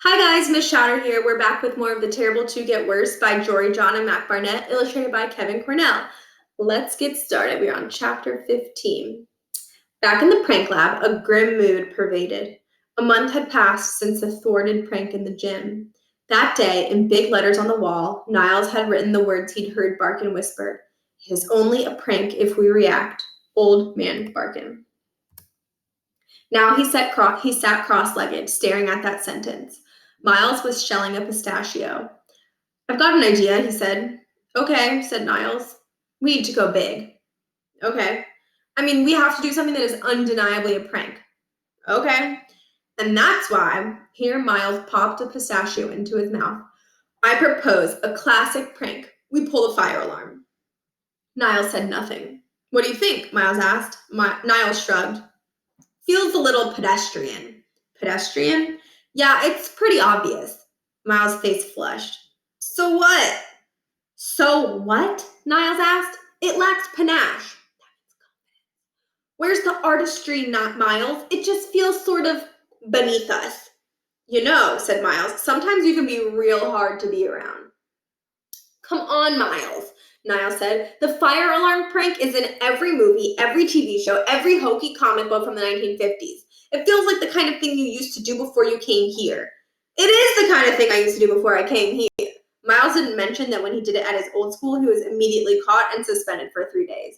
Hi guys, Miss Shouter here. We're back with more of The Terrible Two Get Worse by Jory, John, and Mac Barnett, illustrated by Kevin Cornell. Let's get started. We're on chapter 15. Back in the prank lab, a grim mood pervaded. A month had passed since the thwarted prank in the gym. That day, in big letters on the wall, Niles had written the words he'd heard Barkin whisper. It is only a prank if we react. Old Man Barkin. Now he sat cross-legged, staring at that sentence. Miles was shelling a pistachio. I've got an idea, he said. Okay, said Niles. We need to go big. Okay. We have to do something that is undeniably a prank. Okay. And that's why, here Miles popped a pistachio into his mouth. I propose a classic prank. We pull the fire alarm. Niles said nothing. What do you think? Miles asked. Niles shrugged. Feels a little pedestrian. Pedestrian? Yeah, it's pretty obvious. Miles' face flushed. So what? So what? Niles asked. It lacks panache. Where's the artistry, not Miles? It just feels sort of beneath us. You know, said Miles, sometimes you can be real hard to be around. Come on, Miles, Niles said. The fire alarm prank is in every movie, every TV show, every hokey comic book from the 1950s. It feels like the kind of thing you used to do before you came here. It is the kind of thing I used to do before I came here. Miles didn't mention that when he did it at his old school, he was immediately caught and suspended for 3 days.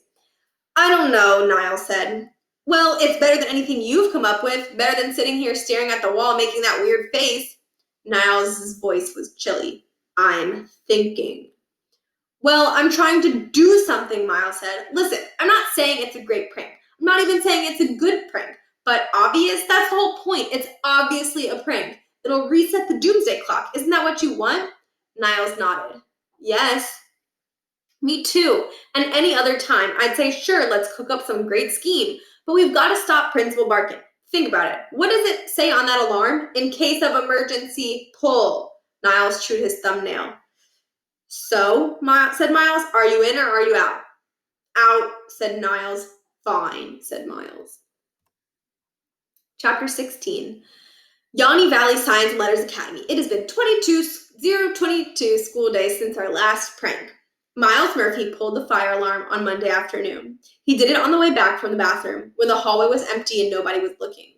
I don't know, Niles said. Well, it's better than anything you've come up with, better than sitting here staring at the wall making that weird face. Niles' voice was chilly. I'm thinking. Well, I'm trying to do something, Miles said. Listen, I'm not saying it's a great prank. I'm not even saying it's a good prank. But obvious? That's the whole point. It's obviously a prank. It'll reset the doomsday clock. Isn't that what you want? Niles nodded. Yes. Me too. And any other time, I'd say, sure, let's cook up some great scheme. But we've got to stop Principal Barkin. Think about it. What does it say on that alarm? In case of emergency, pull. Niles chewed his thumbnail. So, said Miles, are you in or are you out? Out, said Niles. Fine, said Miles. Chapter 16. Yanni Valley Science and Letters Academy. It has been 22 school days since our last prank. Miles Murphy pulled the fire alarm on Monday afternoon. He did it on the way back from the bathroom when the hallway was empty and nobody was looking.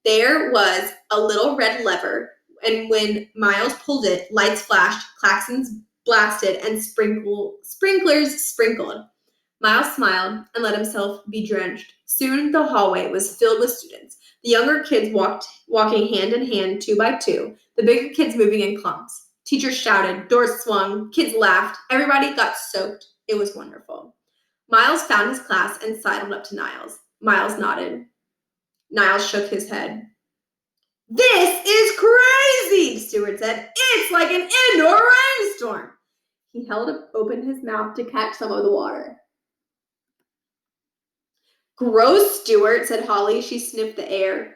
There was a little red lever, and when Miles pulled it, lights flashed, claxons blasted, and sprinklers sprinkled. Miles smiled and let himself be drenched. Soon the hallway was filled with students. The younger kids walking hand in hand, 2 by 2, the bigger kids moving in clumps. Teachers shouted, doors swung, kids laughed, everybody got soaked. It was wonderful. Miles found his class and sidled up to Niles. Miles nodded. Niles shook his head. This is crazy, the steward said. It's like an indoor rainstorm. He opened his mouth to catch some of the water. Gross, Stuart, said Holly. She sniffed the air.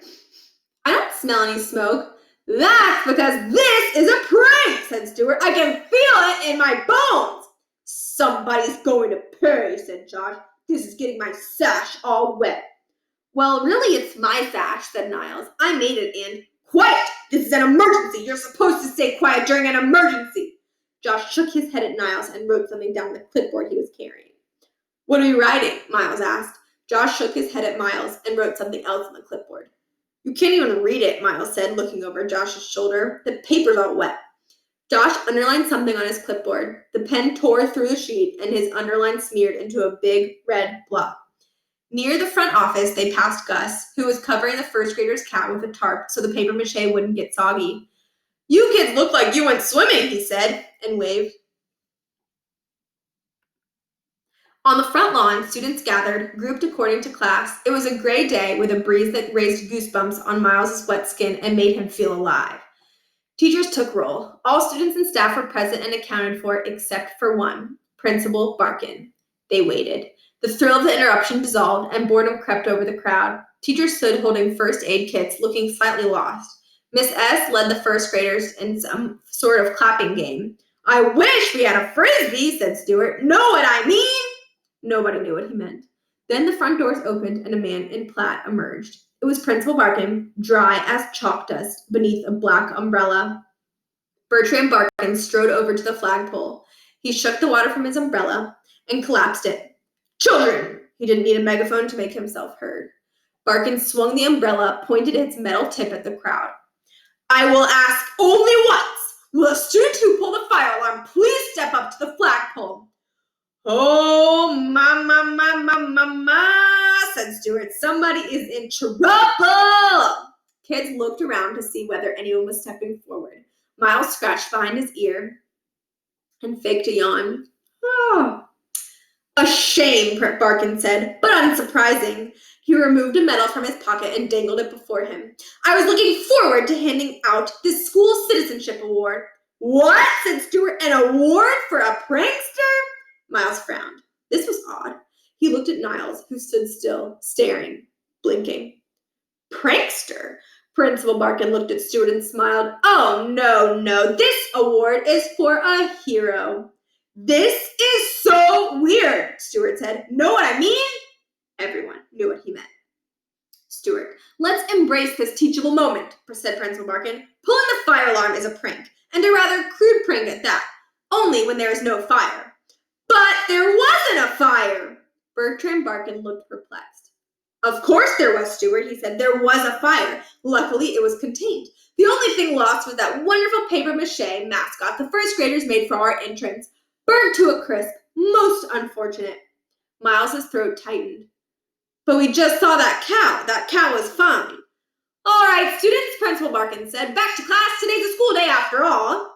I don't smell any smoke. That's because this is a prank, said Stuart. I can feel it in my bones. Somebody's going to pay, said Josh. This is getting my sash all wet. Well, really, it's my sash, said Niles. I made it and quiet! This is an emergency. You're supposed to stay quiet during an emergency. Josh shook his head at Niles and wrote something down the clipboard he was carrying. What are you writing? Miles asked. Josh shook his head at Miles and wrote something else on the clipboard. You can't even read it, Miles said, looking over Josh's shoulder. The paper's all wet. Josh underlined something on his clipboard. The pen tore through the sheet, and his underline smeared into a big red blob. Near the front office, they passed Gus, who was covering the first grader's cat with a tarp so the paper mache wouldn't get soggy. You kids look like you went swimming, he said, and waved. On the front lawn, students gathered, grouped according to class. It was a gray day with a breeze that raised goosebumps on Miles's wet skin and made him feel alive. Teachers took roll. All students and staff were present and accounted for except for one, Principal Barkin. They waited. The thrill of the interruption dissolved and boredom crept over the crowd. Teachers stood holding first aid kits, looking slightly lost. Miss S. led the first graders in some sort of clapping game. I wish we had a frisbee, said Stuart. Know what I mean? Nobody knew what he meant. Then the front doors opened and a man in plaid emerged. It was Principal Barkin, dry as chalk dust beneath a black umbrella. Bertram Barkin strode over to the flagpole. He shook the water from his umbrella and collapsed it. Children! He didn't need a megaphone to make himself heard. Barkin swung the umbrella, pointed its metal tip at the crowd. I will ask only once. Will a student who pulled the fire alarm please step up to the flagpole? Oh, ma, said Stuart. Somebody is in trouble. Kids looked around to see whether anyone was stepping forward. Miles scratched behind his ear and faked a yawn. Oh. A shame, Barkin said, but unsurprising. He removed a medal from his pocket and dangled it before him. I was looking forward to handing out this school citizenship award. What? Said Stuart. An award for a prankster? Miles frowned. This was odd. He looked at Niles, who stood still, staring, blinking. Prankster? Principal Barkin looked at Stuart and smiled. Oh, no. This award is for a hero. This is so weird, Stuart said. Know what I mean? Everyone knew what he meant. Stuart, let's embrace this teachable moment, said Principal Barkin. Pulling the fire alarm is a prank, and a rather crude prank at that. Only when there is no fire. But there wasn't a fire! Bertram Barkin looked perplexed. Of course there was, Stuart, he said. There was a fire. Luckily, it was contained. The only thing lost was that wonderful papier-mâché mascot the first graders made for our entrance. Burnt to a crisp. Most unfortunate. Miles's throat tightened. But we just saw that cow. That cow was fine. All right, students, Principal Barkin said. Back to class. Today's a school day after all.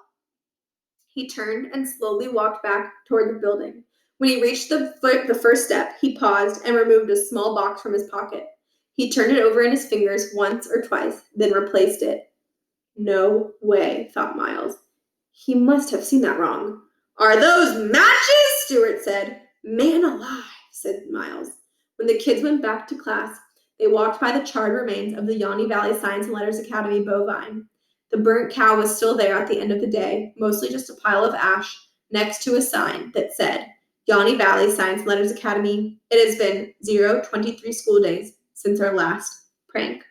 He turned and slowly walked back toward the building. When he reached the first step, he paused and removed a small box from his pocket. He turned it over in his fingers once or twice, then replaced it. No way, thought Miles. He must have seen that wrong. Are those matches? Stuart said. Man alive, said Miles. When the kids went back to class, they walked by the charred remains of the Yawny Valley Science and Letters Academy bovine. The burnt cow was still there at the end of the day, mostly just a pile of ash next to a sign that said, Yawny Valley Science and Letters Academy. It has been 023 school days since our last prank.